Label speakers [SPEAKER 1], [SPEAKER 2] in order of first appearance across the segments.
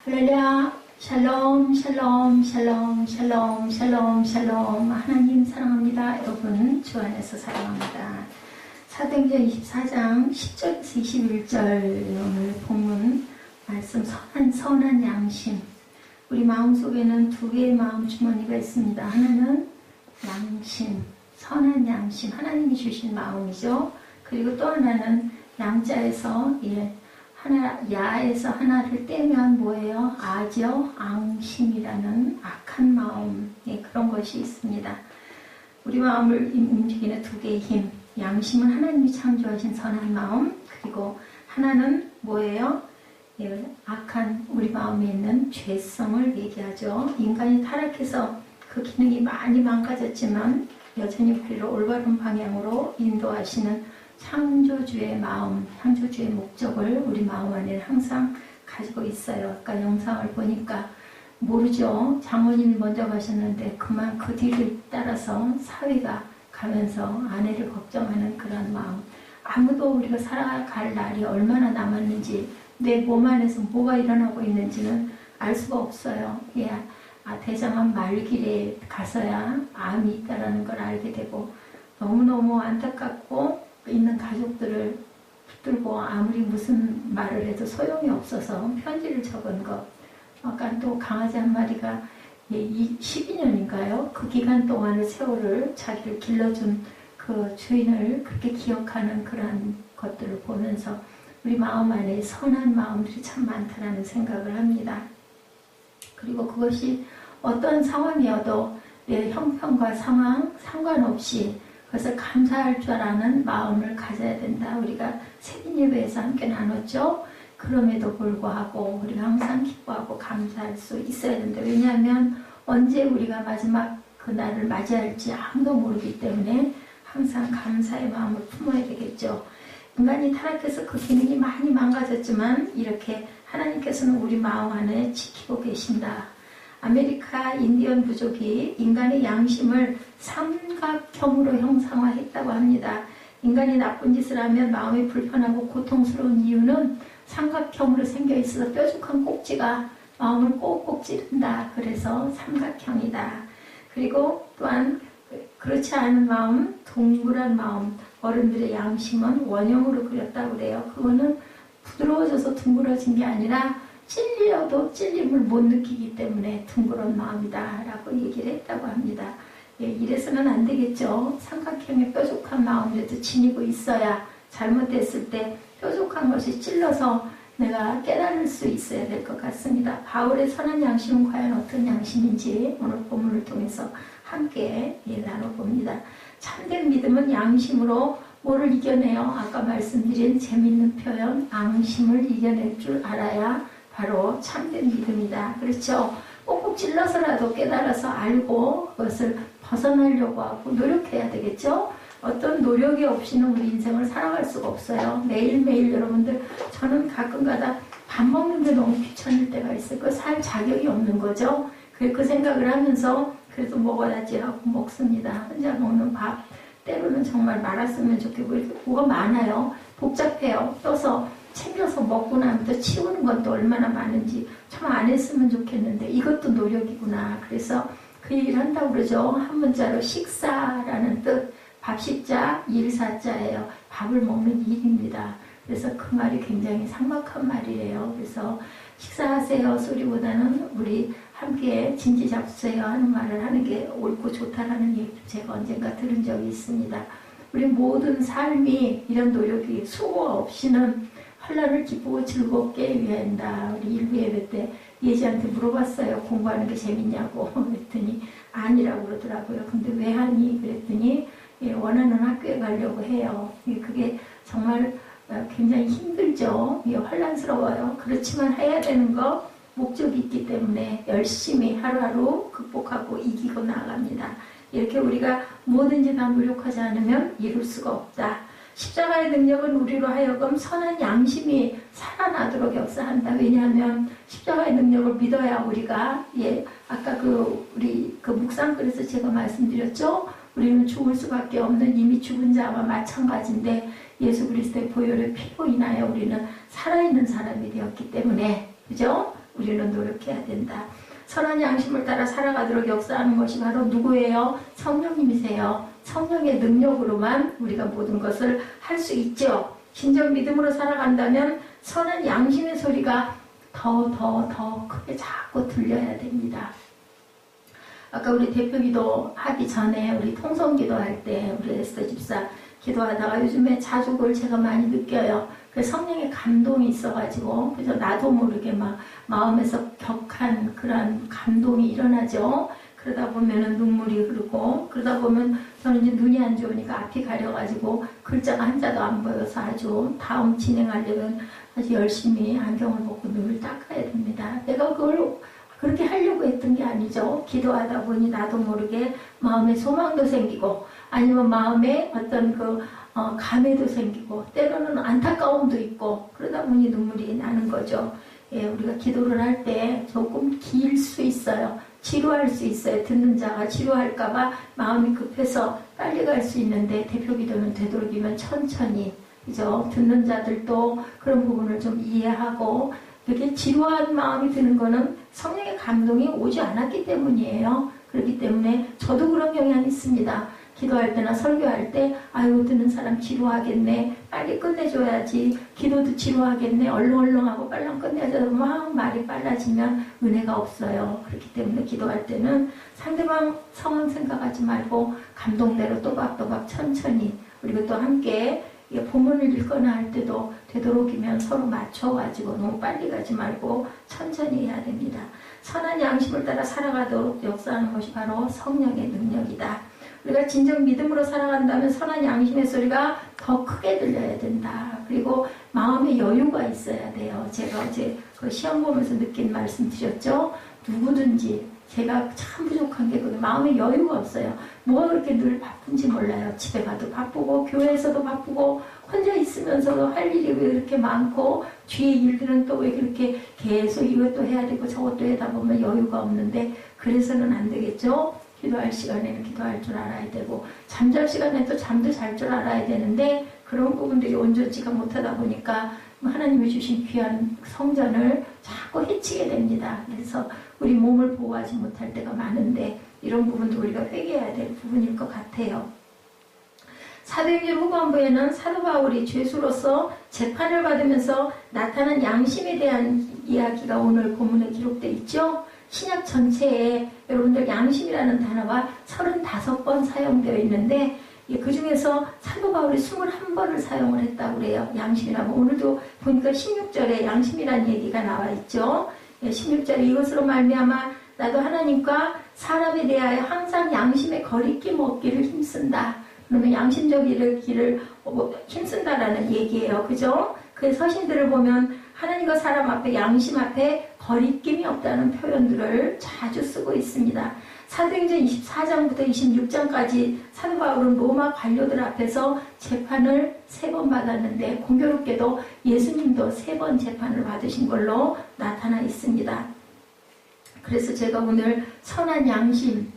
[SPEAKER 1] 할렐루야. 샬롬 샬롬 샬롬 샬롬 샬롬 샬롬. 하나님 사랑합니다. 여러분 주 안에서 사랑합니다. 사도행전 24장 10절에서 21절 오늘 본문 말씀 선한 양심. 우리 마음속에는 두 개의 마음 주머니가 있습니다. 하나는 양심, 선한 양심, 하나님이 주신 마음이죠. 그리고 또 하나는 양자에서 야에서 하나를 떼면 뭐예요? 아죠? 앙심이라는 악한 마음, 그런 것이 있습니다. 우리 마음을 움직이는 두 개의 힘, 양심은 하나님이 창조하신 선한 마음, 그리고 하나는 뭐예요? 악한 우리 마음에 있는 죄성을 얘기하죠. 인간이 타락해서 그 기능이 많이 망가졌지만 여전히 우리를 올바른 방향으로 인도하시는 창조주의 마음, 창조주의 목적을 우리 마음 안에 항상 가지고 있어요. 아까 영상을 보니까 모르죠. 장모님이 먼저 가셨는데 그만 그 뒤를 따라서 사위가 가면서 아내를 걱정하는 그런 마음. 아무도 우리가 살아갈 날이 얼마나 남았는지, 내 몸 안에서 뭐가 일어나고 있는지는 알 수가 없어요. 대장암 말길에 가서야 암이 있다는 걸 알게 되고, 너무너무 안타깝고 있는 가족들을 붙들고 아무리 무슨 말을 해도 소용이 없어서 편지를 적은 것. 아까 또 강아지 한 마리가 12년인가요? 그 기간 동안의 세월을 자기를 길러준 그 주인을 그렇게 기억하는 그런 것들을 보면서 우리 마음 안에 선한 마음들이 참 많다라는 생각을 합니다. 그리고 그것이 어떤 상황이어도 내 형편과 상황 상관없이 그래서 감사할 줄 아는 마음을 가져야 된다. 우리가 새벽 예배에서 함께 나눴죠. 그럼에도 불구하고 우리가 항상 기뻐하고 감사할 수 있어야 된다. 왜냐하면 언제 우리가 마지막 그날을 맞이할지 아무도 모르기 때문에 항상 감사의 마음을 품어야 되겠죠. 인간이 타락해서 그 기능이 많이 망가졌지만 이렇게 하나님께서는 우리 마음 안에 지키고 계신다. 아메리카 인디언 부족이 인간의 양심을 삼각형으로 형상화했다고 합니다. 인간이 나쁜 짓을 하면 마음이 불편하고 고통스러운 이유는 삼각형으로 생겨 있어서 뾰족한 꼭지가 마음을 꼭꼭 찌른다. 그래서 삼각형이다. 그리고 또한 그렇지 않은 마음, 동그란 마음, 어른들의 양심은 원형으로 그렸다고 그래요. 그거는 부드러워져서 둥그러진 게 아니라 찔려도 찔림을 못 느끼기 때문에 둥그런 마음이다 라고 얘기를 했다고 합니다. 이래서는 안 되겠죠. 삼각형의 뾰족한 마음이라도 지니고 있어야 잘못됐을 때 뾰족한 것이 찔러서 내가 깨달을 수 있어야 될 것 같습니다. 바울의 선한 양심은 과연 어떤 양심인지 오늘 본문을 통해서 함께 나눠봅니다. 참된 믿음은 양심으로 뭐를 이겨내요? 아까 말씀드린 재밌는 표현, 앙심을 이겨낼 줄 알아야 바로 참된 믿음이다. 그렇죠? 꼭꼭 찔러서라도 깨달아서 알고 그것을 벗어나려고 하고 노력해야 되겠죠? 어떤 노력이 없이는 우리 인생을 살아갈 수가 없어요. 매일매일 여러분들, 저는 가끔가다 밥 먹는데 너무 귀찮을 때가 있어요. 그 살 자격이 없는 거죠. 그 생각을 하면서 그래도 먹어야지 하고 먹습니다. 혼자 먹는 밥 때로는 정말 말았으면 좋겠고, 이렇게 뭐가 많아요. 복잡해요. 떠서 챙겨서 먹고 나면 치우는 것도 얼마나 많은지 참 안 했으면 좋겠는데 이것도 노력이구나. 그래서 그 얘기를 한다고 그러죠. 한 문자로 식사라는 뜻, 밥식자, 일사자예요. 밥을 먹는 일입니다. 그래서 그 말이 굉장히 삭막한 말이에요. 그래서 식사하세요 소리보다는 우리 함께 진지 잡수세요 하는 말을 하는 게 옳고 좋다라는 얘기를 제가 언젠가 들은 적이 있습니다. 우리 모든 삶이 이런 노력이 수고 없이는 환란을 기쁘고 즐겁게 위한다. 우리 일부 예배 때 예지한테 물어봤어요. 공부하는 게 재밌냐고. 그랬더니 아니라고 그러더라고요. 근데 왜 하니? 그랬더니 원하는 학교에 가려고 해요. 그게 정말 굉장히 힘들죠. 혼란스러워요. 그렇지만 해야 되는 거 목적이 있기 때문에 열심히 하루하루 극복하고 이기고 나아갑니다. 이렇게 우리가 뭐든지 다 노력하지 않으면 이룰 수가 없다. 십자가의 능력은 우리로 하여금 선한 양심이 살아나도록 역사한다. 왜냐하면 십자가의 능력을 믿어야 우리가 아까 우리 묵상글에서 제가 말씀드렸죠. 우리는 죽을 수밖에 없는 이미 죽은 자와 마찬가지인데 예수 그리스도의 보혈의 피로 인하여 우리는 살아있는 사람이 되었기 때문에, 그죠? 우리는 노력해야 된다. 선한 양심을 따라 살아가도록 역사하는 것이 바로 누구예요? 성령님이세요. 성령의 능력으로만 우리가 모든 것을 할 수 있죠. 진정 믿음으로 살아간다면 선한 양심의 소리가 더 크게 자꾸 들려야 됩니다. 아까 우리 대표기도 하기 전에 우리 통성기도 할 때 우리 에스더 집사 기도하다가 요즘에 자주 그걸 제가 많이 느껴요. 그 성령의 감동이 있어가지고 그래서 나도 모르게 막 마음에서 격한 그런 감동이 일어나죠. 그러다 보면은 눈물이 흐르고 그러다 보면 저는 이제 눈이 안 좋으니까 앞이 가려가지고 글자가 한자도 안 보여서 아주 다음 진행하려면 아주 열심히 안경을 벗고 눈을 닦아야 됩니다. 내가 그걸 그렇게 하려고 했던 게 아니죠. 기도하다 보니 나도 모르게 마음에 소망도 생기고 아니면 마음에 어떤 감회도 생기고 때로는 안타까움도 있고 그러다 보니 눈물이 나는 거죠. 예, 우리가 기도를 할 때 조금 길 수 있어요. 지루할 수 있어요. 듣는 자가 지루할까봐 마음이 급해서 빨리 갈 수 있는데 대표기도는 되도록이면 천천히 그죠? 듣는 자들도 그런 부분을 좀 이해하고 이렇게 지루한 마음이 드는 거는 성령의 감동이 오지 않았기 때문이에요. 그렇기 때문에 저도 그런 경향이 있습니다. 기도할 때나 설교할 때 아유 듣는 사람 지루하겠네. 빨리 끝내줘야지. 기도도 지루하겠네. 얼렁얼렁하고 빨랑 끝내줘야 막 말이 빨라지면 은혜가 없어요. 그렇기 때문에 기도할 때는 상대방 상황 생각하지 말고 감동대로 또박또박 천천히 그리고 또 함께 본문을 읽거나 할 때도 되도록이면 서로 맞춰가지고 너무 빨리 가지 말고 천천히 해야 됩니다. 선한 양심을 따라 살아가도록 역사하는 것이 바로 성령의 능력이다. 우리가 진정 믿음으로 살아간다면 선한 양심의 소리가 더 크게 들려야 된다. 그리고 마음의 여유가 있어야 돼요. 제가 어제 그 시험 보면서 느낀 말씀 드렸죠. 누구든지 제가 참 부족한 게 마음의 여유가 없어요. 뭐가 그렇게 늘 바쁜지 몰라요. 집에 가도 바쁘고 교회에서도 바쁘고 혼자 있으면서도 할 일이 왜 이렇게 많고 뒤에 일들은 또 왜 그렇게 계속 이것도 해야 되고 저것도 하다 보면 여유가 없는데 그래서는 안 되겠죠. 기도할 시간에는 기도할 줄 알아야 되고 잠잘 시간에도 잠도 잘 줄 알아야 되는데 그런 부분들이 온전치가 못하다 보니까 하나님이 주신 귀한 성전을 자꾸 해치게 됩니다. 그래서 우리 몸을 보호하지 못할 때가 많은데 이런 부분도 우리가 회개해야 될 부분일 것 같아요. 사도행전 후반부에는 사도 바울이 죄수로서 재판을 받으면서 나타난 양심에 대한 이야기가 오늘 본문에 기록되어 있죠. 신약 전체에 여러분들 양심이라는 단어가 35번 사용되어 있는데 그 중에서 사도 바울이 21번을 사용을 했다고 그래요. 양심이라고. 오늘도 보니까 16절에 양심이라는 얘기가 나와 있죠. 16절에 이것으로 말미암아 나도 하나님과 사람에 대하여 항상 양심의 거리낌 없기를 힘쓴다. 그러면 양심적 길을 힘쓴다라는 얘기예요. 그죠? 그 서신들을 보면 하나님과 사람 앞에 양심 앞에 거리낌이 없다는 표현들을 자주 쓰고 있습니다. 사도행전 24장부터 26장까지 사도 바울은 로마 관료들 앞에서 재판을 3번 받았는데 공교롭게도 예수님도 3번 재판을 받으신 걸로 나타나 있습니다. 그래서 제가 오늘 선한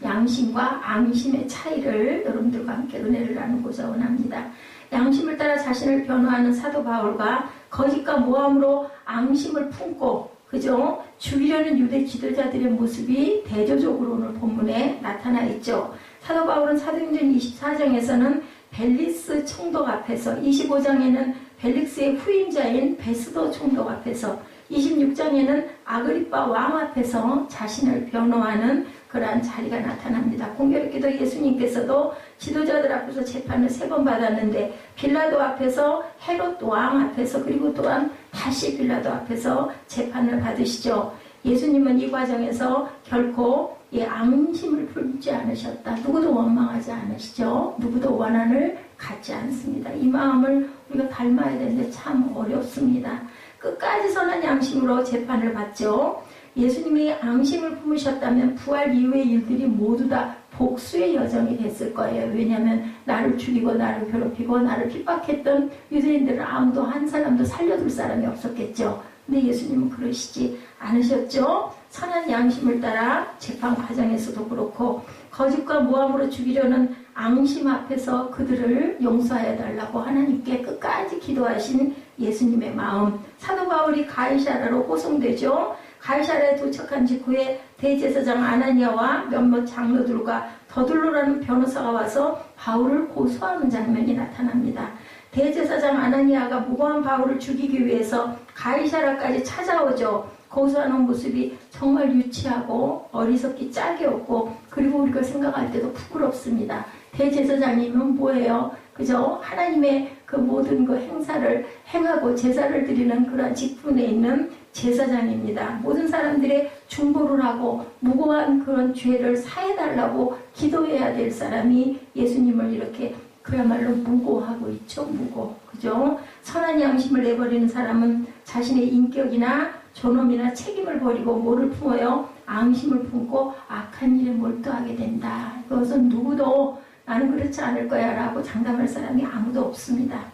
[SPEAKER 1] 양심과 앙심의 차이를 여러분들과 함께 은혜를 나누고자 원합니다. 양심을 따라 자신을 변호하는 사도 바울과 거짓과 모함으로 앙심을 품고 그죠? 죽이려는 유대 지도자들의 모습이 대조적으로 오늘 본문에 나타나 있죠. 사도 바울은 사도행전 24장에서는 벨리스 총독 앞에서 25장에는 벨릭스의 후임자인 베스도 총독 앞에서 26장에는 아그리빠 왕 앞에서 자신을 변호하는 그러한 자리가 나타납니다. 공교롭게도 예수님께서도 지도자들 앞에서 재판을 3번 받았는데 빌라도 앞에서 헤롯 왕 앞에서 그리고 또한 다시 빌라도 앞에서 재판을 받으시죠. 예수님은 이 과정에서 결코 앙심을 품지 않으셨다. 누구도 원망하지 않으시죠. 누구도 원한을 갖지 않습니다. 이 마음을 우리가 닮아야 되는데 참 어렵습니다. 끝까지 선한 양심으로 재판을 받죠. 예수님이 앙심을 품으셨다면 부활 이후의 일들이 모두 다 복수의 여정이 됐을 거예요. 왜냐하면 나를 죽이고 나를 괴롭히고 나를 핍박했던 유대인들은 아무도 한 사람도 살려둘 사람이 없었겠죠. 근데 예수님은 그러시지 않으셨죠. 선한 양심을 따라 재판 과정에서도 그렇고 거짓과 모함으로 죽이려는 앙심 앞에서 그들을 용서하여 달라고 하나님께 끝까지 기도하신 예수님의 마음. 사도 바울이 가이사라로 호송되죠. 가이사랴에 도착한 직후에 대제사장 아나니아와 몇몇 장로들과 더둘로라는 변호사가 와서 바울을 고소하는 장면이 나타납니다. 대제사장 아나니아가 무고한 바울을 죽이기 위해서 가이사랴까지 찾아오죠. 고소하는 모습이 정말 유치하고 어리석기 짝이 없고, 그리고 우리가 생각할 때도 부끄럽습니다. 대제사장님은 뭐예요? 그저 하나님의 그 모든 그 행사를 행하고 제사를 드리는 그런 직분에 있는 제사장입니다. 모든 사람들의 중보를 하고 무고한 그런 죄를 사해달라고 기도해야 될 사람이 예수님을 이렇게 그야말로 무고하고 있죠. 무고. 그죠? 선한 양심을 내버리는 사람은 자신의 인격이나 존엄이나 책임을 버리고 뭐를 품어요? 앙심을 품고 악한 일에 몰두하게 된다. 그것은 누구도 나는 그렇지 않을 거야 라고 장담할 사람이 아무도 없습니다.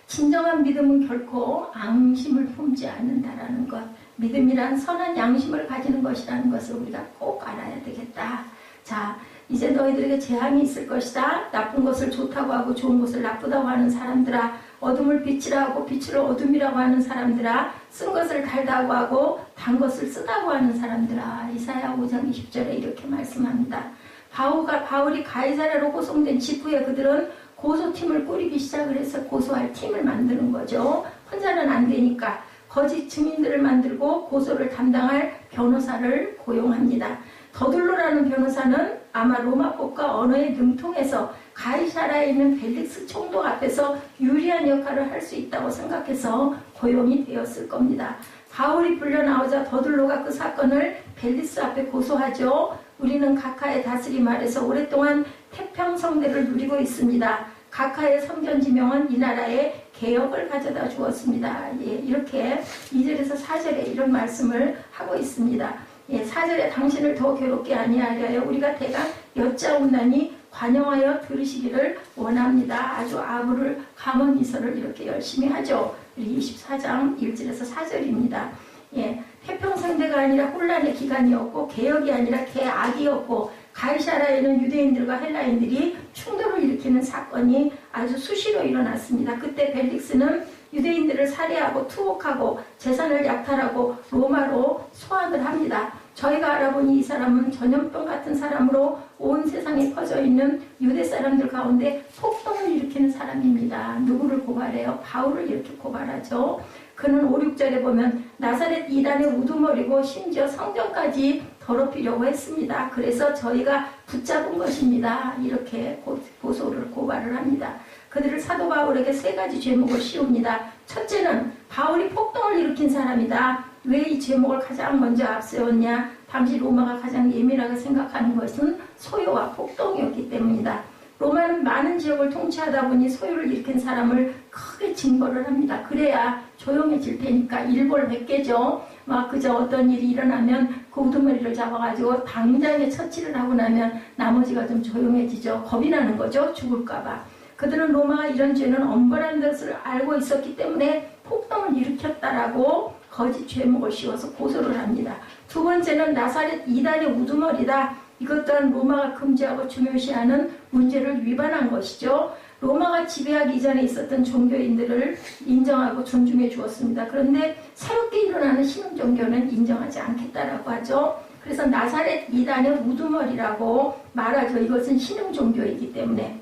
[SPEAKER 1] 진정한 믿음은 결코 앙심을 품지 않는다라는 것, 믿음이란 선한 양심을 가지는 것이라는 것을 우리가 꼭 알아야 되겠다. 자, 이제 너희들에게 재앙이 있을 것이다. 나쁜 것을 좋다고 하고 좋은 것을 나쁘다고 하는 사람들아, 어둠을 빛이라 하고 빛을 어둠이라고 하는 사람들아, 쓴 것을 달다고 하고 단 것을 쓰다고 하는 사람들아. 이사야 5장 20절에 이렇게 말씀합니다. 바울이 가이사랴로 호송된 직후에 그들은 고소팀을 꾸리기 시작을 해서 고소할 팀을 만드는 거죠. 혼자는 안 되니까 거짓 증인들을 만들고 고소를 담당할 변호사를 고용합니다. 더둘로라는 변호사는 아마 로마법과 언어에 능통해서 가이사랴에 있는 벨릭스 총독 앞에서 유리한 역할을 할 수 있다고 생각해서 고용이 되었을 겁니다. 바울이 불려나오자 더둘로가 그 사건을 벨릭스 앞에 고소하죠. 우리는 각하의 다스림 아래서 오랫동안 태평성대를 누리고 있습니다. 각하의 성전지명은 이 나라에 개혁을 가져다 주었습니다. 예, 이렇게 2절에서 4절에 이런 말씀을 하고 있습니다. 예, 4절에 당신을 더 괴롭게 아니하려 우리가 대강 여짜온다니 관용하여 들으시기를 원합니다. 아주 아부를 감언이설을 이렇게 열심히 하죠. 24장 1절에서 4절입니다. 예, 태평성대가 아니라 혼란의 기간이었고 개혁이 아니라 개악이었고 가이사랴에는 유대인들과 헬라인들이 충돌을 일으키는 사건이 아주 수시로 일어났습니다. 그때 벨릭스는 유대인들을 살해하고 투옥하고 재산을 약탈하고 로마로 소환을 합니다. 저희가 알아보니 이 사람은 전염병 같은 사람으로 온 세상에 퍼져 있는 유대 사람들 가운데 폭동을 일으키는 사람입니다. 누구를 고발해요? 바울을 이렇게 고발하죠. 그는 5, 6절에 보면 나사렛 이단의 우두머리고 심지어 성전까지 더럽히려고 했습니다. 그래서 저희가 붙잡은 것입니다. 이렇게 고소를 고발을 합니다. 그들을 사도 바울에게 3가지 죄목을 씌웁니다. 첫째는 바울이 폭동을 일으킨 사람이다. 왜 이 죄목을 가장 먼저 앞세웠냐? 당시 로마가 가장 예민하게 생각하는 것은 소요와 폭동이었기 때문이다. 로마는 많은 지역을 통치하다 보니 소요를 일으킨 사람을 크게 징벌을 합니다. 그래야 조용해질 테니까 일벌백계죠. 막 그저 어떤 일이 일어나면 그 우두머리를 잡아가지고 당장에 처치를 하고 나면 나머지가 좀 조용해지죠. 겁이 나는 거죠. 죽을까봐. 그들은 로마가 이런 죄는 엄벌한 것을 알고 있었기 때문에 폭동을 일으켰다라고 거짓 죄목을 씌워서 고소를 합니다. 두 번째는 나사렛 이단의 우두머리다. 이것 또한 로마가 금지하고 중요시하는 문제를 위반한 것이죠. 로마가 지배하기 이전에 있었던 종교인들을 인정하고 존중해 주었습니다. 그런데 새롭게 일어나는 신흥 종교는 인정하지 않겠다라고 하죠. 그래서 나사렛 이단의 우두머리라고 말하죠. 이것은 신흥 종교이기 때문에.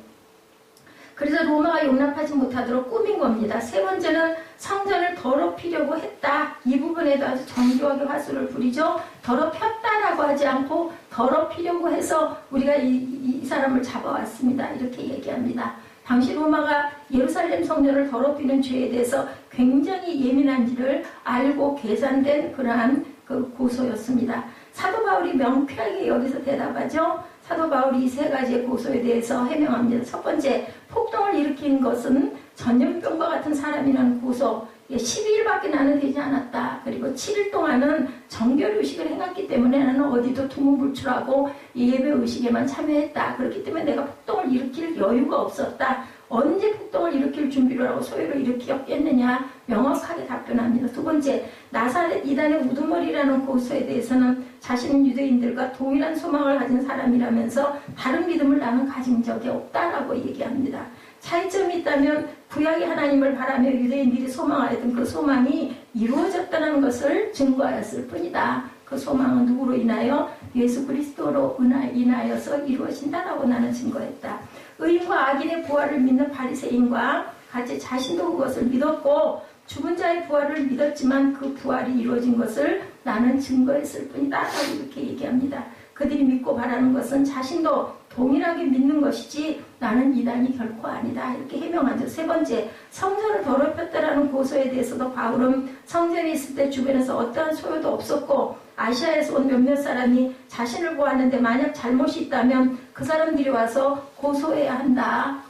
[SPEAKER 1] 그래서 로마가 용납하지 못하도록 꾸민 겁니다. 세 번째는 성전을 더럽히려고 했다. 이 부분에도 아주 정교하게 화술을 부리죠. 더럽혔다라고 하지 않고 더럽히려고 해서 우리가 이 사람을 잡아왔습니다. 이렇게 얘기합니다. 당시 로마가 예루살렘 성전을 더럽히는 죄에 대해서 굉장히 예민한지를 알고 계산된 그러한 그 고소였습니다. 사도 바울이 명쾌하게 여기서 대답하죠. 사도 바울이 이 3가지의 고소에 대해서 해명합니다. 첫 번째, 폭동을 일으킨 것은 전염병과 같은 사람이라는 고소. 12일밖에 나는 되지 않았다. 그리고 7일 동안은 정결의식을 해놨기 때문에 나는 어디도 두문불출하고 예배의식에만 참여했다. 그렇기 때문에 내가 폭동을 일으킬 여유가 없었다. 언제 폭동을 일으킬 준비를 하고 소요를 일으켰겠느냐 명확하게 답변합니다. 두 번째, 나사렛 이단의 우두머리라는 고소에 대해서는 자신은 유대인들과 동일한 소망을 가진 사람이라면서 다른 믿음을 나는 가진 적이 없다라고 얘기합니다. 차이점이 있다면 구약의 하나님을 바라며 유대인들이 소망하였던 그 소망이 이루어졌다는 것을 증거하였을 뿐이다. 그 소망은 누구로 인하여? 예수 그리스도로 인하여서 이루어진다라고 나는 증거했다. 의인과 악인의 부활을 믿는 바리새인과 같이 자신도 그것을 믿었고 죽은 자의 부활을 믿었지만 그 부활이 이루어진 것을 나는 증거했을 뿐이다 라고 이렇게 얘기합니다. 그들이 믿고 바라는 것은 자신도 동일하게 믿는 것이지 나는 이단이 결코 아니다 이렇게 해명하죠. 세 번째, 성전을 더럽혔다라는 고소에 대해서도 바울은 성전에 있을 때 주변에서 어떠한 소요도 없었고 아시아에서 온 몇몇 사람이 자신을 보았는데 만약 잘못이 있다면 그 사람들이 와서 고소해야 한다.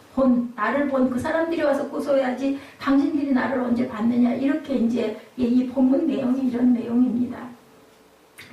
[SPEAKER 1] 나를 본 그 사람들이 와서 고소해야지 당신들이 나를 언제 봤느냐 이렇게 이제 이 본문 내용이 이런 내용입니다.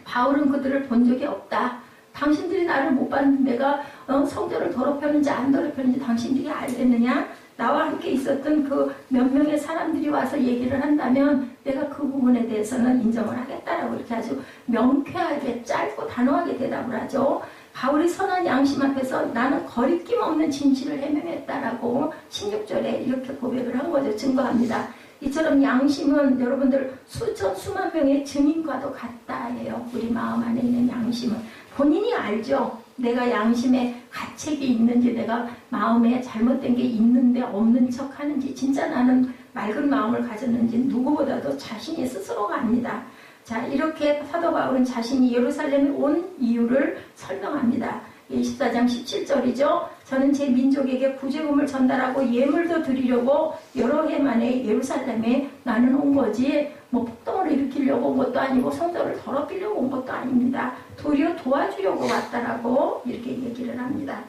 [SPEAKER 1] 바울은 그들을 본 적이 없다. 당신들이 나를 못 봤는데 내가 성전을 더럽혔는지 안 더럽혔는지 당신들이 알겠느냐? 나와 함께 있었던 그 몇 명의 사람들이 와서 얘기를 한다면 내가 그 부분에 대해서는 인정을 하겠다라고 이렇게 아주 명쾌하게 짧고 단호하게 대답을 하죠. 바울이 선한 양심 앞에서 나는 거리낌 없는 진실을 해명했다라고 16절에 이렇게 고백을 한 거죠. 증거합니다. 이처럼 양심은 여러분들 수만 명의 증인과도 같다예요. 우리 마음 안에 있는 양심은 본인이 알죠. 내가 양심에 가책이 있는지 내가 마음에 잘못된 게 있는데 없는 척 하는지 진짜 나는 맑은 마음을 가졌는지 누구보다도 자신이 스스로가 압니다. 자, 이렇게 사도 바울은 자신이 예루살렘에 온 이유를 설명합니다. 24장 17절이죠. 저는 제 민족에게 구제금을 전달하고 예물도 드리려고 여러 해 만에 예루살렘에 나는 온 거지 뭐 폭동을 일으키려고 온 것도 아니고 성전을 더럽히려고 온 것도 아닙니다. 도리어 도와주려고 왔다라고 이렇게 얘기를 합니다.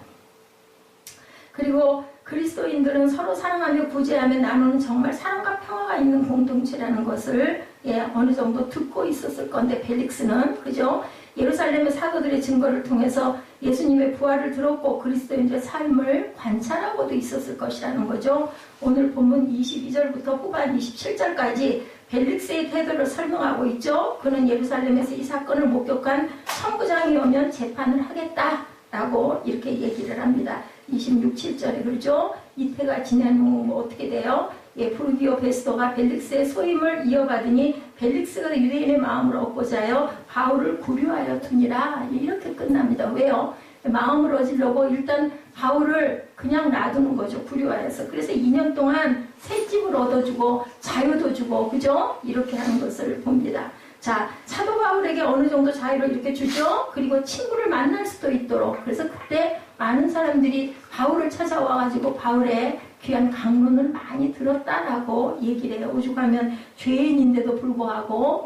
[SPEAKER 1] 그리고 그리스도인들은 서로 사랑하며 구제하며 나누는 정말 사랑과 평화가 있는 공동체라는 것을 어느 정도 듣고 있었을 건데 벨릭스는 그죠? 예루살렘의 사도들의 증거를 통해서 예수님의 부활을 들었고 그리스도인들의 삶을 관찰하고도 있었을 것이라는 거죠. 오늘 본문 22절부터 후반 27절까지 벨릭스의 태도를 설명하고 있죠. 그는 예루살렘에서 이 사건을 목격한 천부장이 오면 재판을 하겠다라고 이렇게 얘기를 합니다. 26, 7절에 그러죠. 이태가 지난 후 어떻게 돼요? 부르기오 베스토가 벨릭스의 소임을 이어받으니 벨릭스가 유대인의 마음을 얻고자 하여 바울을 구류하여 두니라. 이렇게 끝납니다. 왜요? 마음을 얻으려고 일단 바울을 그냥 놔두는 거죠. 구류하여서. 그래서 2년 동안 새 집을 얻어주고 자유도 주고 그죠? 이렇게 하는 것을 봅니다. 자, 사도 바울에게 어느 정도 자유를 이렇게 주죠. 그리고 친구를 만날 수도 있도록. 그래서 그때 많은 사람들이 바울을 찾아와가지고 바울의 귀한 강론을 많이 들었다라고 얘기를 해요. 오죽하면 죄인인데도 불구하고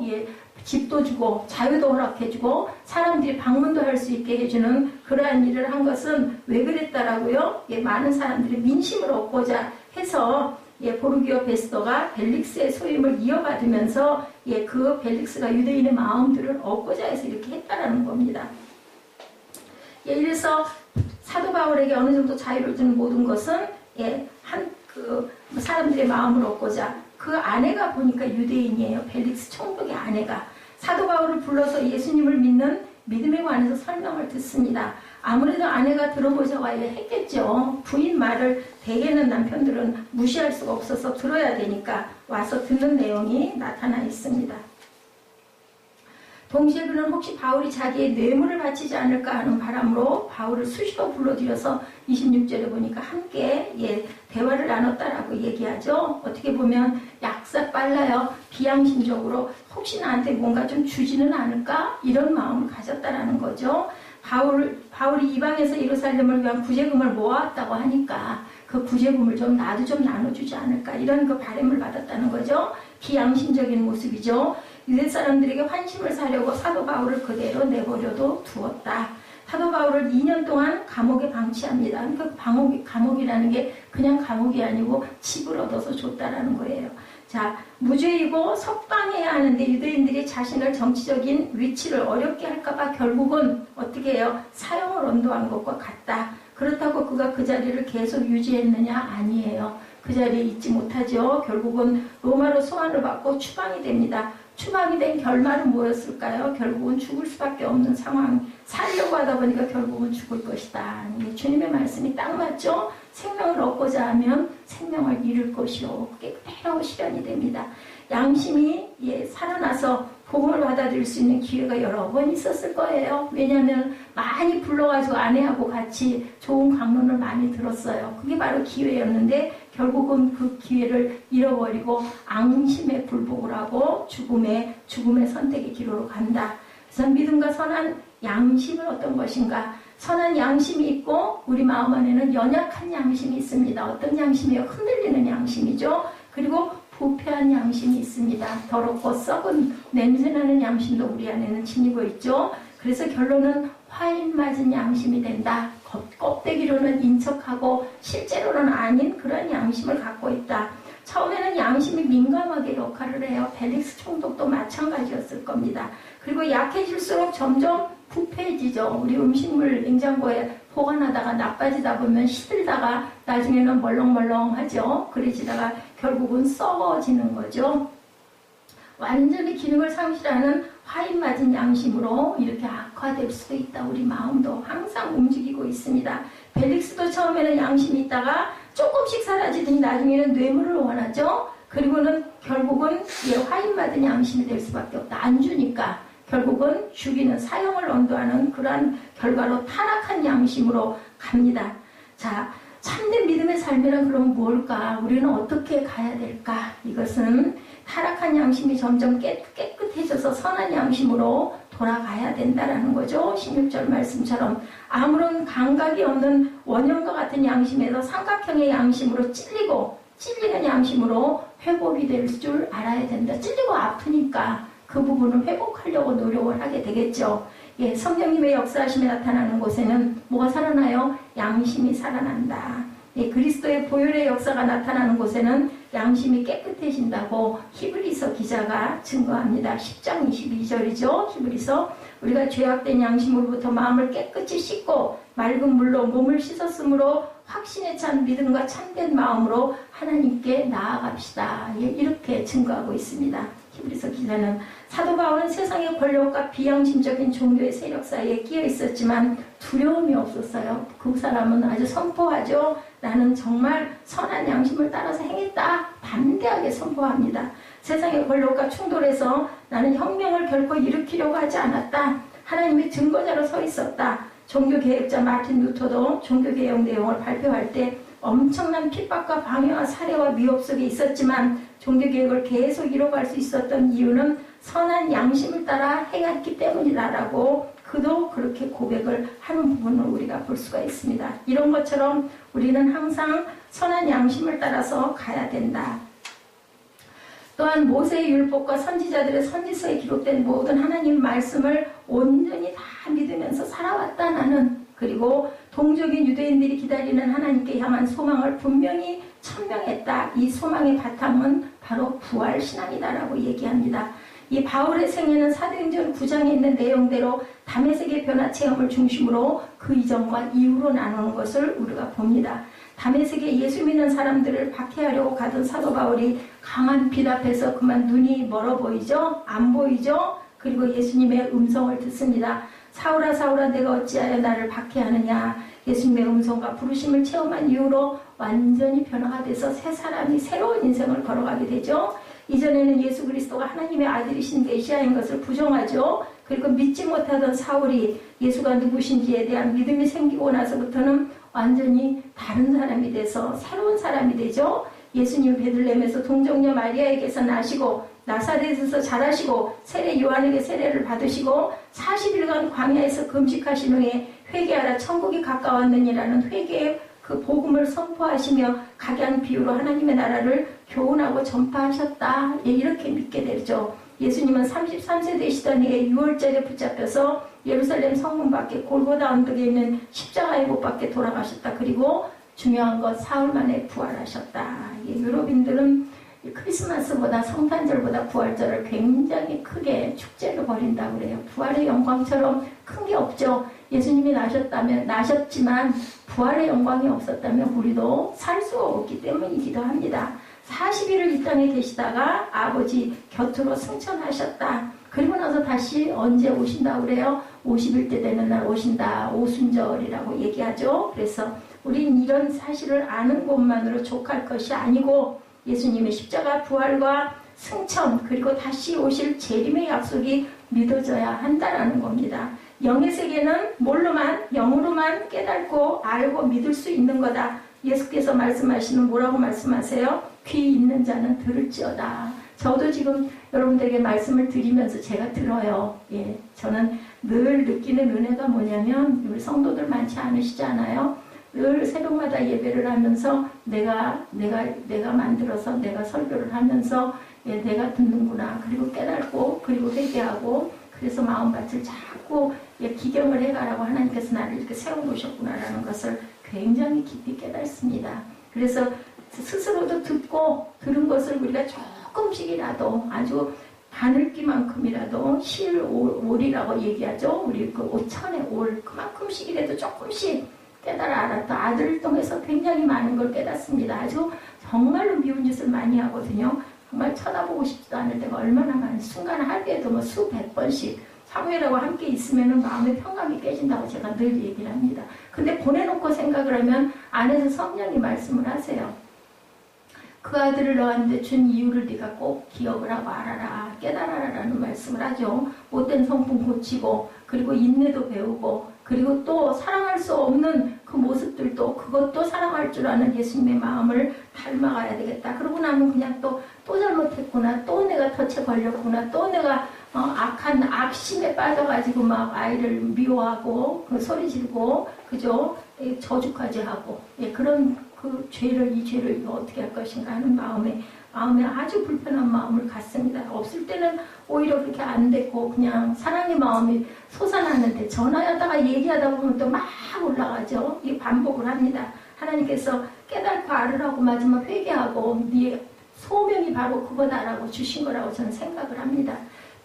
[SPEAKER 1] 집도 주고 자유도 허락해주고 사람들이 방문도 할 수 있게 해주는 그러한 일을 한 것은 왜 그랬다라고요? 많은 사람들이 민심을 얻고자 해서 보르기오 베스토가 벨릭스의 소임을 이어받으면서 그 벨릭스가 유대인의 마음들을 얻고자 해서 이렇게 했다라는 겁니다. 이래서 사도 바울에게 어느 정도 자유를 주는 모든 것은 사람들의 마음을 얻고자 그 아내가 보니까 유대인이에요. 벨릭스 총독의 아내가 사도 바울을 불러서 예수님을 믿는 믿음에 관해서 설명을 듣습니다. 아무래도 아내가 들어보자고 했겠죠. 부인 말을 대개는 남편들은 무시할 수가 없어서 들어야 되니까 와서 듣는 내용이 나타나 있습니다. 동시에 그는 혹시 바울이 자기의 뇌물을 바치지 않을까 하는 바람으로 바울을 수시로 불러들여서 26절에 보니까 함께 대화를 나눴다라고 얘기하죠. 어떻게 보면 약사 빨라요. 비양심적으로 혹시 나한테 뭔가 좀 주지는 않을까? 이런 마음을 가졌다라는 거죠. 바울이 이방에서 예루살렘을 위한 구제금을 모아왔다고 하니까 그 구제금을 나도 좀 나눠주지 않을까? 이런 그 바람을 받았다는 거죠. 비양심적인 모습이죠. 유대 사람들에게 환심을 사려고 사도 바울을 그대로 내버려도 두었다. 사도 바울을 2년 동안 감옥에 방치합니다. 그러니까 감옥이라는 게 그냥 감옥이 아니고 집을 얻어서 줬다라는 거예요. 자, 무죄이고 석방해야 하는데 유대인들이 자신을 정치적인 위치를 어렵게 할까봐 결국은 어떻게 해요? 사형을 언도한 것과 같다. 그렇다고 그가 그 자리를 계속 유지했느냐? 아니에요. 그 자리에 있지 못하죠. 결국은 로마로 소환을 받고 추방이 됩니다. 추방이 된 결말은 뭐였을까요? 결국은 죽을 수밖에 없는 상황. 살려고 하다 보니까 결국은 죽을 것이다. 주님의 말씀이 딱 맞죠? 생명을 얻고자 하면 생명을 잃을 것이요. 그게 그대로 실현이 됩니다. 양심이 살아나서 복음을 받아들일 수 있는 기회가 여러 번 있었을 거예요. 왜냐하면 많이 불러가지고 아내하고 같이 좋은 강론을 많이 들었어요. 그게 바로 기회였는데 결국은 그 기회를 잃어버리고 앙심에 굴복을 하고 죽음의 선택의 기로로 간다. 그래서 믿음과 선한 양심은 어떤 것인가? 선한 양심이 있고 우리 마음 안에는 연약한 양심이 있습니다. 어떤 양심이요? 흔들리는 양심이죠. 그리고 부패한 양심이 있습니다. 더럽고 썩은 냄새나는 양심도 우리 안에는 지니고 있죠. 그래서 결론은 화인 맞은 양심이 된다. 껍데기로는 인척하고 실제로는 아닌 그런 양심을 갖고 있다. 처음에는 양심이 민감하게 역할을 해요. 벨릭스 총독도 마찬가지였을 겁니다. 그리고 약해질수록 점점 부패해지죠. 우리 음식물 냉장고에 보관하다가 나빠지다 보면 시들다가 나중에는 멀렁멀렁하죠. 그래지다가 결국은 썩어지는 거죠. 완전히 기능을 상실하는 화인 맞은 양심으로 이렇게 악화될 수도 있다. 우리 마음도 항상 움직이고 있습니다. 벨릭스도 처음에는 양심이 있다가 조금씩 사라지더니 나중에는 뇌물을 원하죠. 그리고는 결국은 화인 맞은 양심이 될 수밖에 없다. 안 주니까 결국은 죽이는 사형을 언도하는 그러한 결과로 타락한 양심으로 갑니다. 자, 참된 믿음의 삶이란 그럼 뭘까? 우리는 어떻게 가야 될까? 이것은 타락한 양심이 점점 깨끗해져서 선한 양심으로 돌아가야 된다라는 거죠. 16절 말씀처럼 아무런 감각이 없는 원형과 같은 양심에서 삼각형의 양심으로 찔리는 양심으로 회복이 될 줄 알아야 된다. 찔리고 아프니까 그 부분을 회복하려고 노력을 하게 되겠죠. 성령님의 역사하심이 나타나는 곳에는 뭐가 살아나요? 양심이 살아난다. 그리스도의 보혈의 역사가 나타나는 곳에는 양심이 깨끗해진다고 히브리서 기자가 증거합니다. 10장 22절이죠. 히브리서 우리가 죄악된 양심으로부터 마음을 깨끗이 씻고 맑은 물로 몸을 씻었으므로 확신에 찬 믿음과 참된 마음으로 하나님께 나아갑시다. 이렇게 증거하고 있습니다. 히브리서 기자는 사도 바울은 세상의 권력과 비양심적인 종교의 세력 사이에 끼어 있었지만 두려움이 없었어요. 그 사람은 아주 선포하죠. 나는 정말 선한 양심을 따라서 행했다. 담대하게 선포합니다. 세상의 권력과 충돌해서 나는 혁명을 결코 일으키려고 하지 않았다. 하나님의 증거자로 서 있었다. 종교개혁자 마틴 루터도 종교개혁 내용을 발표할 때 엄청난 핍박과 방해와 살해와 위협 속에 있었지만 종교개혁을 계속 이뤄갈 수 있었던 이유는 선한 양심을 따라 행했기 때문이다라고 그도 그렇게 고백을 하는 부분을 우리가 볼 수가 있습니다. 이런 것처럼 우리는 항상 선한 양심을 따라서 가야 된다. 또한 모세의 율법과 선지자들의 선지서에 기록된 모든 하나님 말씀을 온전히 다 믿으면서 살아왔다 나는. 그리고 동족인 유대인들이 기다리는 하나님께 향한 소망을 분명히 천명했다. 이 소망의 바탕은 바로 부활신앙이다라고 얘기합니다. 이 바울의 생애는 사도행전 9장에 있는 내용대로 다메섹의 변화 체험을 중심으로 그 이전과 이후로 나누는 것을 우리가 봅니다. 다메섹에 예수 믿는 사람들을 박해하려고 가던 사도 바울이 강한 빛 앞에서 그만 눈이 멀어 보이죠? 안 보이죠? 그리고 예수님의 음성을 듣습니다. 사울아 사울아 내가 어찌하여 나를 박해하느냐. 예수님의 음성과 부르심을 체험한 이후로 완전히 변화가 돼서 새 사람이 새로운 인생을 걸어가게 되죠. 이전에는 예수 그리스도가 하나님의 아들이신 메시아인 것을 부정하죠. 그리고 믿지 못하던 사울이 예수가 누구신지에 대한 믿음이 생기고 나서부터는 완전히 다른 사람이 돼서 새로운 사람이 되죠. 예수님 베들레헴에서 동정녀 마리아에게서 나시고 나사렛에서 자라시고 세례 요한에게 세례를 받으시고 40일간 광야에서 금식하신 후에 회개하라 천국이 가까웠느니라는 회개의 그 복음을 선포하시며 각양 비유로 하나님의 나라를 교훈하고 전파하셨다. 이렇게 믿게 되죠. 예수님은 33세 되시던 해에 6월절에 붙잡혀서 예루살렘 성문 밖에 골고다 언덕에 있는 십자가의 못 밖에 돌아가셨다. 그리고 중요한 것 사흘 만에 부활하셨다. 유럽인들은 크리스마스보다 성탄절보다 부활절을 굉장히 크게 축제로 벌인다고 그래요. 부활의 영광처럼 큰 게 없죠. 예수님이 나셨지만 부활의 영광이 없었다면 우리도 살 수가 없기 때문이기도 합니다. 40일을 이 땅에 계시다가 아버지 곁으로 승천하셨다. 그리고 나서 다시 언제 오신다 그래요? 50일 때 되는 날 오신다. 오순절이라고 얘기하죠. 그래서 우린 이런 사실을 아는 것만으로 족할 것이 아니고 예수님의 십자가 부활과 승천 그리고 다시 오실 재림의 약속이 믿어져야 한다라는 겁니다. 영의 세계는 뭘로만 영으로만 깨닫고 알고 믿을 수 있는 거다. 예수께서 말씀하시는 뭐라고 말씀하세요? 귀 있는 자는 들을지어다. 저도 지금 여러분들에게 말씀을 드리면서 제가 들어요. 예, 저는 늘 느끼는 은혜가 뭐냐면 우리 성도들 많지 않으시잖아요. 늘 새벽마다 예배를 하면서 내가 만들어서 내가 설교를 하면서 예, 내가 듣는구나. 그리고 깨닫고 그리고 회개하고 그래서 마음밭을 자꾸 예, 기경을 해가라고 하나님께서 나를 이렇게 세워놓으셨구나라는 것을 굉장히 깊이 깨닫습니다. 그래서 스스로도 듣고 들은 것을 우리가 조금씩이라도 아주 바늘기만큼이라도 실올이라고 얘기하죠. 우리 그 5천의 올 그만큼씩이라도 조금씩 깨달아 알았다. 아들을 통해서 굉장히 많은 걸 깨닫습니다. 아주 정말로 미운 짓을 많이 하거든요. 정말 쳐다보고 싶지도 않을 때가 얼마나 많은 순간 하루에도 뭐 수백 번씩 사무엘하고 함께 있으면 마음의 평강이 깨진다고 제가 늘 얘기를 합니다. 근데 보내놓고 생각을 하면 안에서 성령이 말씀을 하세요. 그 아들을 너한테 준 이유를 네가 꼭 기억을 하고 알아라. 깨달아라라는 말씀을 하죠. 못된 성품 고치고 그리고 인내도 배우고 그리고 또 사랑할 수 없는 그 모습들도 그것도 사랑할 줄 아는 예수님의 마음을 닮아가야 되겠다. 그러고 나면 그냥 또 잘못했구나. 또 내가 덫에 걸렸구나. 또 내가 악한 악심에 빠져가지고 막 아이를 미워하고 그 소리 지르고 그죠? 저주까지 하고 예, 그런 그 이 죄를 어떻게 할 것인가 하는 마음에 아주 불편한 마음을 갖습니다. 없을 때는 오히려 그렇게 안 됐고 그냥 사랑의 마음이 솟아나는데 전화하다가 얘기하다 보면 또 막 올라가죠. 이 반복을 합니다. 하나님께서 깨닫고 알으라고 마지막 회개하고 네 소명이 바로 그거다라고 주신 거라고 저는 생각을 합니다.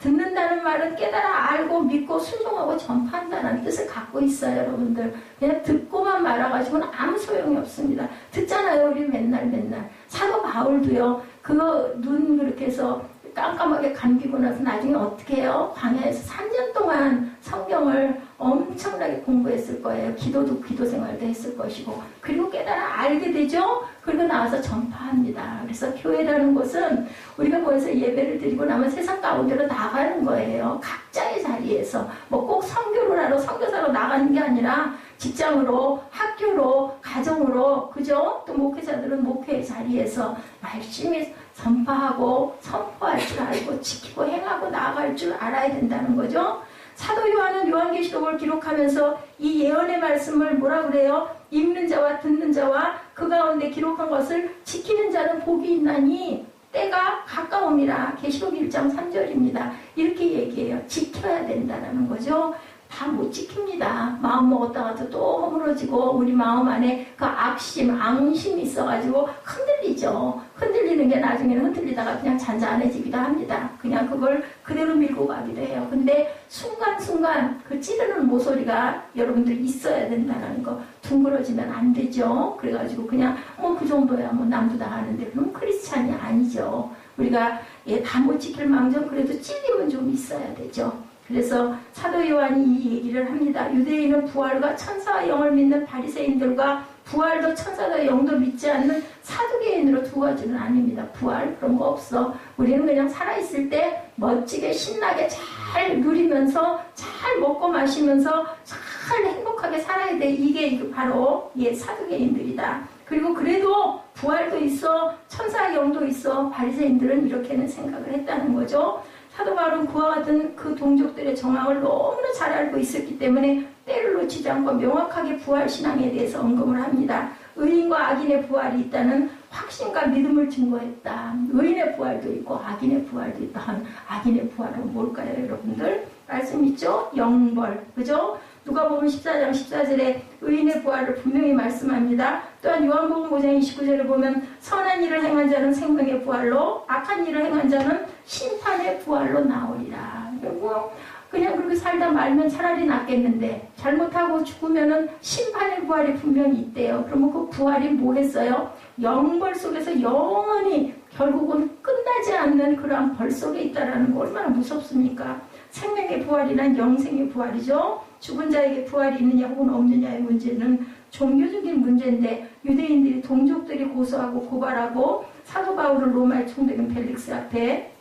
[SPEAKER 1] 듣는다는 말은 깨달아 알고 믿고 순종하고 전파한다는 뜻을 갖고 있어요. 여러분들 그냥 듣고만 말아가지고는 아무 소용이 없습니다. 듣잖아요. 우리 맨날 사도 바울도요. 그거 눈 그렇게 해서 깜깜하게 감기고 나서 나중에 어떻게 해요? 광야에서 3년 동안 성경을 엄청나게 공부했을 거예요. 기도 생활도 했을 것이고 그리고 깨달아 알게 되죠. 그리고 나와서 전파합니다. 그래서 교회라는 것은 우리가 모여서 예배를 드리고 나면 세상 가운데로 나가는 거예요. 각자의 자리에서 뭐 꼭 선교를 하러 선교사로 나가는 게 아니라 직장으로 학교로 가정으로 그죠? 또 목회자들은 목회의 자리에서 열심히 전파하고 선포할 줄 알고 지키고 행하고 나아갈 줄 알아야 된다는 거죠. 사도 요한은 요한계시록을 기록하면서 이 예언의 말씀을 뭐라 그래요? 읽는 자와 듣는 자와 그 가운데 기록한 것을 지키는 자는 복이 있나니 때가 가까움이라. 계시록 1장 3절입니다. 이렇게 얘기해요. 지켜야 된다는 거죠. 다 못 지킵니다. 마음 먹었다가도 또 허물어지고 우리 마음 안에 그 악심, 앙심이 있어가지고 흔들리죠. 흔들리는 게 나중에는 흔들리다가 그냥 잔잔해지기도 합니다. 그냥 그걸 그대로 밀고 가기도 해요. 근데 순간순간 그 찌르는 모서리가 여러분들 있어야 된다는 거. 둥그러지면 안 되죠. 그래가지고 그냥 그 정도야 뭐 남도 다 하는데 그럼 크리스찬이 아니죠. 우리가 다 못 지킬 망정 그래도 찔림은 좀 있어야 되죠. 그래서 사도 요한이 이 얘기를 합니다. 유대인은 부활과 천사와 영을 믿는 바리새인들과 부활도 천사도 영도 믿지 않는 사두개인으로 두 가지는 아닙니다. 부활 그런 거 없어. 우리는 그냥 살아있을 때 멋지게 신나게 잘 누리면서 잘 먹고 마시면서 잘 행복하게 살아야 돼. 이게 바로 사두개인들이다. 그리고 그래도 부활도 있어 천사의 영도 있어. 바리새인들은 이렇게는 생각을 했다는 거죠. 사도 바울은 그와 같은 그 동족들의 정황을 너무나 잘 알고 있었기 때문에 때를 놓치지 않고 명확하게 부활신앙에 대해서 언급을 합니다. 의인과 악인의 부활이 있다는 확신과 믿음을 증거했다. 의인의 부활도 있고 악인의 부활도 있다. 악인의 부활은 뭘까요, 여러분들? 말씀 있죠? 영벌, 그죠? 누가복음 14장 14절에 의인의 부활을 분명히 말씀합니다. 또한 요한복음 5장 29절을 보면 선한 일을 행한 자는 생명의 부활로 악한 일을 행한 자는 심판의 부활로 나오리라. 그리고 그냥 그렇게 살다 말면 차라리 낫겠는데 잘못하고 죽으면은 심판의 부활이 분명히 있대요. 그러면 그 부활이 뭐 했어요? 영벌 속에서 영원히 결국은 끝나지 않는 그러한 벌 속에 있다는 거 얼마나 무섭습니까? 생명의 부활이란 영생의 부활이죠. 죽은 자에게 부활이 있느냐 혹은 없느냐의 문제는 종교적인 문제인데 유대인들이 동족들이 고소하고 고발하고 사도 바울을 로마의 총독인 펠릭스 앞에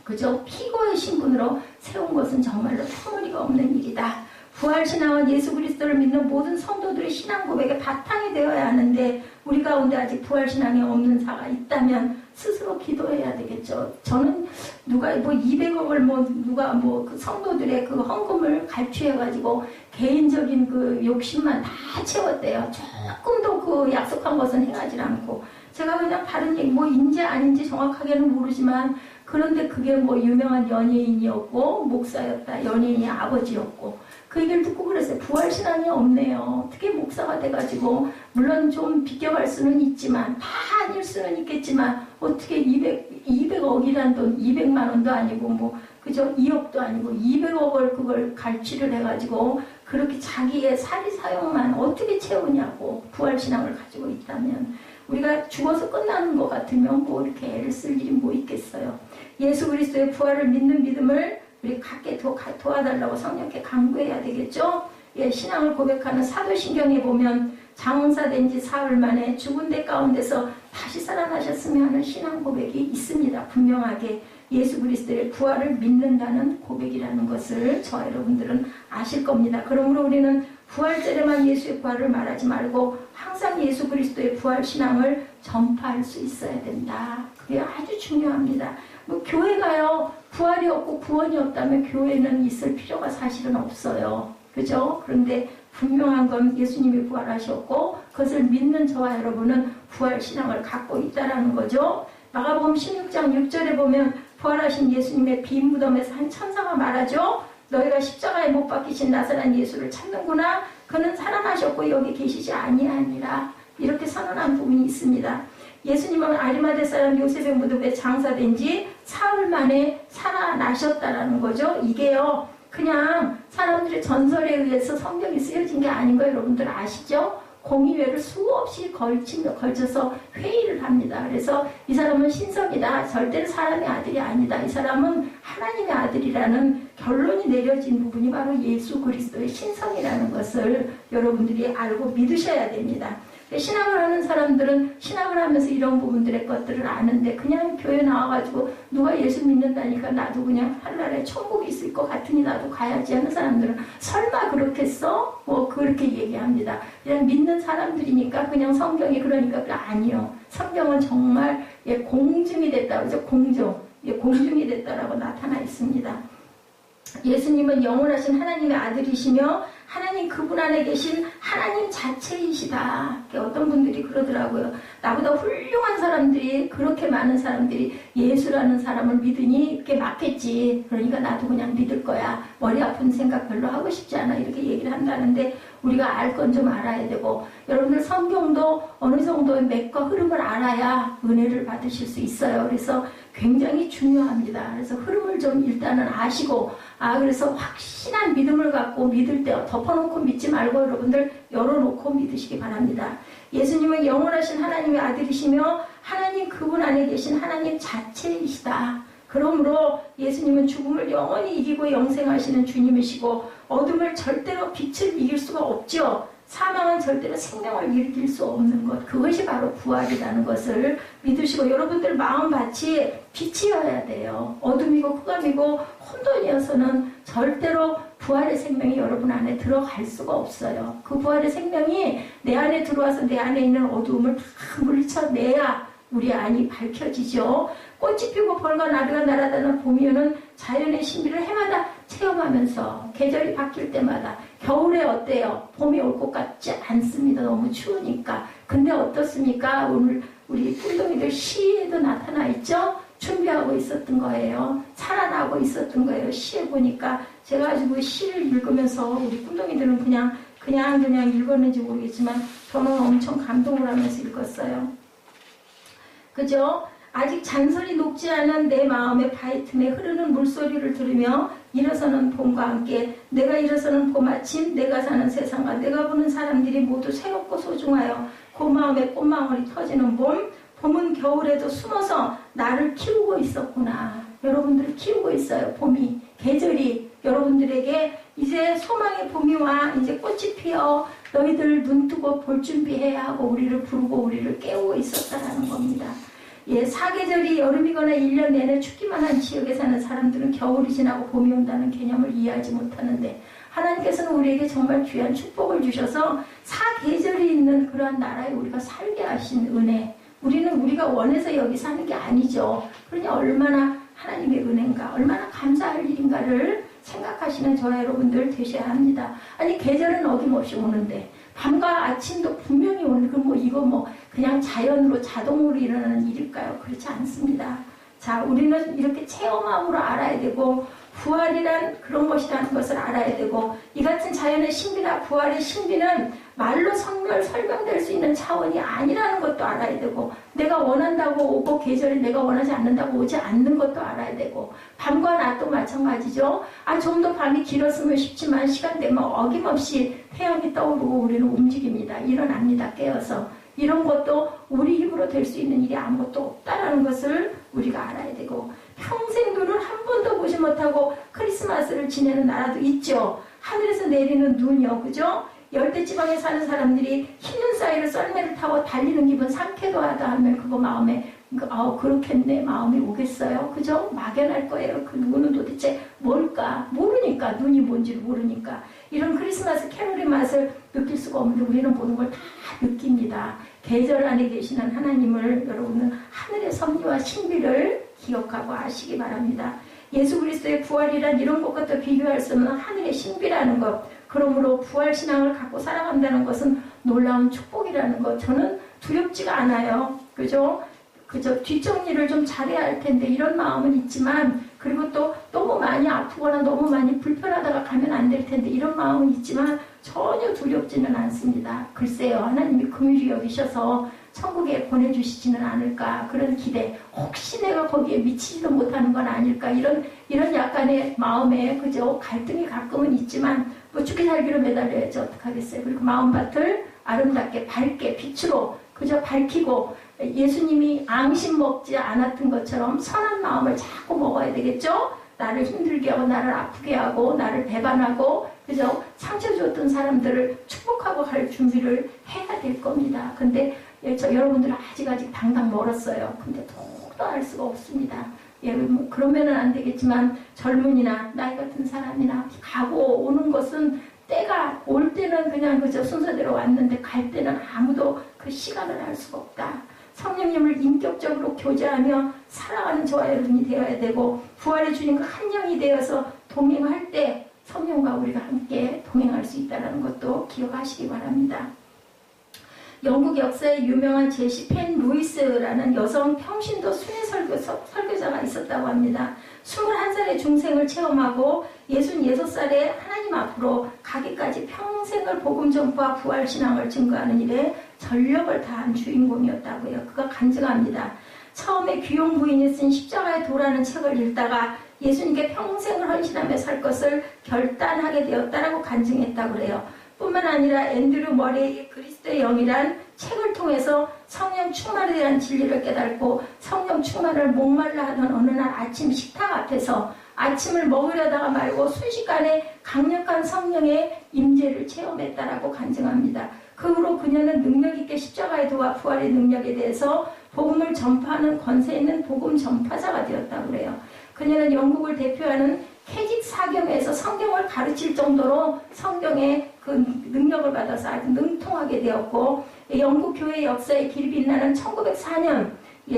[SPEAKER 1] 그저 피고의 신분으로 세운 것은 정말로 터무니가 없는 일이다. 부활신앙은 예수 그리스도를 믿는 모든 성도들의 신앙 고백의 바탕이 되어야 하는데 우리 가운데 아직 부활신앙이 없는 자가 있다면 스스로 기도해야 되겠죠. 저는 누가 200억을 누가 그 성도들의 그 헌금을 갈취해가지고 개인적인 그 욕심만 다 채웠대요. 조금도 그 약속한 것은 행하지 않고 제가 그냥 다른 얘기 인지 아닌지 정확하게는 모르지만 그런데 그게 유명한 연예인이었고 목사였다. 연예인이 아버지였고 그 얘기를 듣고 그랬어요. 부활신앙이 없네요. 어떻게 목사가 돼가지고 물론 좀 비껴갈 수는 있지만 다 아닐 수는 있겠지만 어떻게 200억이란 돈 200만 원도 아니고 그저 2억도 아니고 200억을 그걸 갈취를 해가지고 그렇게 자기의 사리사욕만 어떻게 채우냐고 부활신앙을 가지고 있다면 우리가 죽어서 끝나는 것 같으면 이렇게 애를 쓸 일이 있겠어요. 예수 그리스도의 부활을 믿는 믿음을 우리 갖게 도와달라고 성령께 강구해야 되겠죠. 신앙을 고백하는 사도신경에 보면 장사된 지 사흘 만에 죽은 데 가운데서 다시 살아나셨으며 하는 신앙 고백이 있습니다. 분명하게 예수 그리스도의 부활을 믿는다는 고백이라는 것을 저와 여러분들은 아실 겁니다. 그러므로 우리는 부활절에만 예수의 부활을 말하지 말고 항상 예수 그리스도의 부활 신앙을 전파할 수 있어야 된다. 그게 아주 중요합니다. 교회 가요. 부활이 없고 구원이 없다면 교회는 있을 필요가 사실은 없어요. 그죠? 그런데 분명한 건 예수님이 부활하셨고 그것을 믿는 저와 여러분은 부활 신앙을 갖고 있다는 거죠. 마가복음 16장 6절에 보면 부활하신 예수님의 빈 무덤에서 한 천사가 말하죠. 너희가 십자가에 못 박히신 나사렛 예수를 찾는구나. 그는 살아나셨고 여기 계시지 아니하니라. 이렇게 선언한 부분이 있습니다. 예수님은 아리마대 사람 요셉의 무덤에 장사된 지 사흘 만에 살아나셨다라는 거죠. 이게요. 그냥 사람들의 전설에 의해서 성경이 쓰여진 게 아닌 거 여러분들 아시죠? 공의회를 수없이 걸쳐서 회의를 합니다. 그래서 이 사람은 신석이다. 절대로 사람의 아들이 아니다. 이 사람은 하나님의 아들이라는 결론이 내려진 부분이 바로 예수 그리스도의 신성이라는 것을 여러분들이 알고 믿으셔야 됩니다. 신앙을 하는 사람들은 신앙을 하면서 이런 부분들의 것들을 아는데 그냥 교회 나와가지고 누가 예수 믿는다니까 나도 그냥 하늘나라에 천국이 있을 것 같으니 나도 가야지 하는 사람들은 설마 그렇겠어? 그렇게 얘기합니다. 그냥 믿는 사람들이니까 그냥 성경이 그러니까 아니요. 성경은 정말 공증이 됐다. 그죠? 공증이 됐다라고 나타나 있습니다. 예수님은 영원하신 하나님의 아들이시며 하나님 그분 안에 계신 하나님 자체이시다. 어떤 분들이 그러더라고요. 나보다 훌륭한 사람들이 그렇게 많은 사람들이 예수라는 사람을 믿으니 이렇게 맞겠지. 그러니까 나도 그냥 믿을 거야. 머리 아픈 생각 별로 하고 싶지 않아. 이렇게 얘기를 한다는데 우리가 알 건 좀 알아야 되고 여러분들 성경도 어느 정도의 맥과 흐름을 알아야 은혜를 받으실 수 있어요. 그래서 굉장히 중요합니다. 그래서 흐름을 좀 일단은 아시고 그래서 확실한 믿음을 갖고 믿을 때 덮어놓고 믿지 말고 여러분들 열어놓고 믿으시기 바랍니다. 예수님은 영원하신 하나님의 아들이시며 하나님 그분 안에 계신 하나님 자체이시다. 그러므로 예수님은 죽음을 영원히 이기고 영생하시는 주님이시고 어둠을 절대로 빛을 이길 수가 없죠. 사망은 절대로 생명을 이길 수 없는 것, 그것이 바로 부활이라는 것을 믿으시고 여러분들 마음밭이 빛이어야 돼요. 어둠이고 흑암이고 혼돈이어서는 절대로 부활의 생명이 여러분 안에 들어갈 수가 없어요. 그 부활의 생명이 내 안에 들어와서 내 안에 있는 어두움을 다 물쳐내야 우리 안이 밝혀지죠. 꽃이 피고 벌과 나비가 날아다니는 봄이면 자연의 신비를 해마다 체험하면서 계절이 바뀔 때마다 겨울에 어때요? 봄이 올 것 같지 않습니다. 너무 추우니까. 근데 어떻습니까? 오늘 우리 꿈동이들 시에도 나타나 있죠? 준비하고 있었던 거예요. 살아나고 있었던 거예요. 시에 보니까 제가 아주 그 시를 읽으면서 우리 꿈동이들은 그냥 읽었는지 모르겠지만 저는 엄청 감동을 하면서 읽었어요. 그죠? 아직 잔설이 녹지 않은 내 마음의 바위 틈에 흐르는 물소리를 들으며 일어서는 봄과 함께 내가 일어서는 봄 아침 내가 사는 세상과 내가 보는 사람들이 모두 새롭고 소중하여 그 마음에 꽃망울이 터지는 봄 봄은 겨울에도 숨어서 나를 키우고 있었구나. 여러분들을 키우고 있어요. 봄이, 계절이 여러분들에게 이제 소망의 봄이 와, 이제 꽃이 피어 너희들 눈 뜨고 볼 준비해야 하고 우리를 부르고 우리를 깨우고 있었다라는 겁니다. 예, 사계절이 여름이거나 1년 내내 춥기만 한 지역에 사는 사람들은 겨울이 지나고 봄이 온다는 개념을 이해하지 못하는데, 하나님께서는 우리에게 정말 귀한 축복을 주셔서 사계절이 있는 그러한 나라에 우리가 살게 하신 은혜, 우리는 우리가 원해서 여기 사는 게 아니죠. 그러니 얼마나 하나님의 은혜인가, 얼마나 감사할 일인가를 생각하시는 저와 여러분들 되셔야 합니다. 아니, 계절은 어김없이 오는데 밤과 아침도 분명히 오는, 그럼 이거 그냥 자연으로 자동으로 일어나는 일일까요? 그렇지 않습니다. 자, 우리는 이렇게 체험함으로 알아야 되고, 부활이란 그런 것이라는 것을 알아야 되고, 이 같은 자연의 신비나 부활의 신비는 말로 설명될 수 있는 차원이 아니라는 것도 알아야 되고, 내가 원한다고 오고 계절이 내가 원하지 않는다고 오지 않는 것도 알아야 되고, 밤과 낮도 마찬가지죠. 좀 더 밤이 길었으면 싶지만 시간 되면 어김없이 태양이 떠오르고 우리는 움직입니다. 일어납니다. 깨어서. 이런 것도 우리 힘으로 될 수 있는 일이 아무것도 없다라는 것을 우리가 알아야 되고, 평생 눈을 한 번도 보지 못하고 크리스마스를 지내는 나라도 있죠. 하늘에서 내리는 눈이요, 그죠? 열대지방에 사는 사람들이 흰눈 사이를 썰매를 타고 달리는 기분 상쾌도 하다 하면 그거 마음에 그렇겠네 마음이 오겠어요, 그죠? 막연할 거예요. 그 눈은 도대체 뭘까? 모르니까, 눈이 뭔지를 모르니까. 이런 크리스마스 캐롤의 맛을 느낄 수가 없는데 우리는 모든 걸 다 느낍니다. 계절 안에 계시는 하나님을 여러분은 하늘의 섭리와 신비를 기억하고 아시기 바랍니다. 예수 그리스도의 부활이란 이런 것과 또 비교할 수 없는 하늘의 신비라는 것, 그러므로 부활신앙을 갖고 살아간다는 것은 놀라운 축복이라는 것, 저는 두렵지가 않아요. 그죠? 뒷정리를 좀 잘해야 할 텐데 이런 마음은 있지만, 그리고 또 너무 많이 아프거나 너무 많이 불편하다가 가면 안 될 텐데 이런 마음은 있지만 전혀 두렵지는 않습니다. 글쎄요, 하나님이 긍휼히 여기셔서 천국에 보내주시지는 않을까, 그런 기대, 혹시 내가 거기에 미치지도 못하는 건 아닐까, 이런 약간의 마음에 그죠, 갈등이 가끔은 있지만 죽기 살기로 매달려야지 어떡하겠어요. 그리고 마음밭을 아름답게 밝게 빛으로 그저 밝히고, 예수님이 앙심 먹지 않았던 것처럼 선한 마음을 자꾸 먹어야 되겠죠? 나를 힘들게 하고 나를 아프게 하고 나를 배반하고 그죠? 상처 줬던 사람들을 축복하고 갈 준비를 해야 될 겁니다. 근데 여러분들은 아직 당장 멀었어요. 근데 더욱더 알 수가 없습니다. 그러면은 안 되겠지만 젊은이나 나이 같은 사람이나 가고 오는 것은 때가 올 때는 그냥 그저 순서대로 왔는데 갈 때는 아무도 그 시간을 알 수가 없다. 성령님을 인격적으로 교제하며 살아가는 저와 여러분이 되어야 되고, 부활의 주님과 한 영이 되어서 동행할 때 성령과 우리가 함께 동행할 수 있다는 것도 기억하시기 바랍니다. 영국 역사에 유명한 제시 펜 루이스라는 여성 평신도 순회 설교자가 있었다고 합니다. 21살의 중생을 체험하고 66살에 하나님 앞으로 가기까지 평생을 복음 전파와 부활 신앙을 증거하는 일에 전력을 다한 주인공이었다고요. 그가 간증합니다. 처음에 귀용 부인이 쓴 십자가의 도라는 책을 읽다가 예수님께 평생을 헌신하며 살 것을 결단하게 되었다라고 간증했다고 그래요. 뿐만 아니라 앤드류 머레이의 그리스도의 영이란 책을 통해서 성령 충만에 대한 진리를 깨닫고 성령 충만을 목말라 하던 어느 날 아침 식탁 앞에서 아침을 먹으려다가 말고 순식간에 강력한 성령의 임재를 체험했다라고 간증합니다. 그 후로 그녀는 능력 있게 십자가의 도와 부활의 능력에 대해서 복음을 전파하는 권세 있는 복음 전파자가 되었다고 그래요. 그녀는 영국을 대표하는 캐직 사경에서 성경을 가르칠 정도로 성경의 그 능력을 받아서 아주 능통하게 되었고, 영국 교회 역사의 길이 빛나는 1904년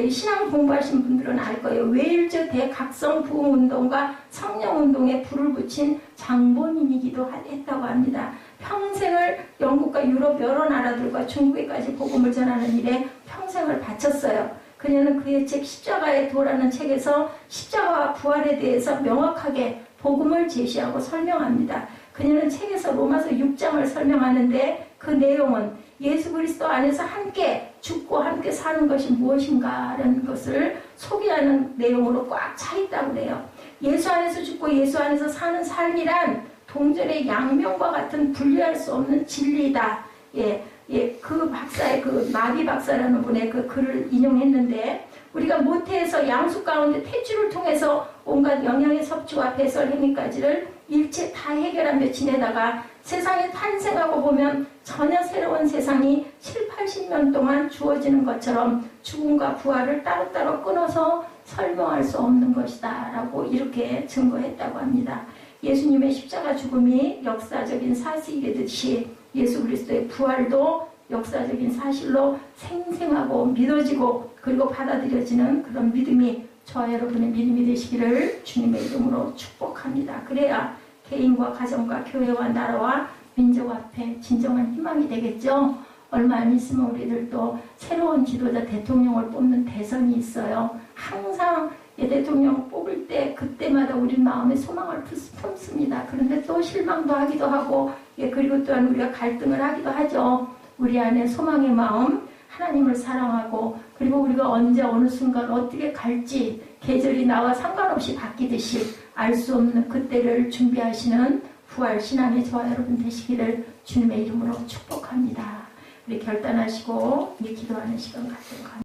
[SPEAKER 1] 신앙 공부하신 분들은 알 거예요. 웨일즈 대각성 부흥운동과 성령운동에 불을 붙인 장본인이기도 했다고 합니다. 평생을 영국과 유럽 여러 나라들과 중국에까지 복음을 전하는 일에 평생을 바쳤어요. 그녀는 그의 책 십자가의 도라는 책에서 십자가와 부활에 대해서 명확하게 복음을 제시하고 설명합니다. 그녀는 책에서 로마서 6장을 설명하는데 그 내용은 예수 그리스도 안에서 함께 죽고 함께 사는 것이 무엇인가라는 것을 소개하는 내용으로 꽉 차 있다고 해요. 예수 안에서 죽고 예수 안에서 사는 삶이란 동전의 양면과 같은 분리할 수 없는 진리이다. 예, 그 박사의 그 마비 박사라는 분의 그 글을 인용했는데 우리가 모태에서 양수 가운데 탯줄을 통해서 온갖 영양의 섭취와 배설 행위까지를 일체 다 해결하며 지내다가 세상에 탄생하고 보면 전혀 새로운 세상이 7, 80년 동안 주어지는 것처럼 죽음과 부활을 따로따로 끊어서 설명할 수 없는 것이다 라고 이렇게 증거했다고 합니다. 예수님의 십자가 죽음이 역사적인 사실이듯이 예수 그리스도의 부활도 역사적인 사실로 생생하고 믿어지고 그리고 받아들여지는 그런 믿음이 저와 여러분의 믿음이 되시기를 주님의 이름으로 축복합니다. 그래야 개인과 가정과 교회와 나라와 민족 앞에 진정한 희망이 되겠죠. 얼마 안 있으면 우리들도 새로운 지도자 대통령을 뽑는 대선이 있어요. 항상 대통령 뽑을 때 그때마다 우리 마음에 소망을 품습니다. 그런데 또 실망도 하기도 하고 그리고 또한 우리가 갈등을 하기도 하죠. 우리 안에 소망의 마음, 하나님을 사랑하고 그리고 우리가 언제 어느 순간 어떻게 갈지 계절이 나와 상관없이 바뀌듯이 알 수 없는 그때를 준비하시는 부활 신앙의 저와 여러분 되시기를 주님의 이름으로 축복합니다. 우리 결단하시고 기도하는 시간 갖도록 합니다.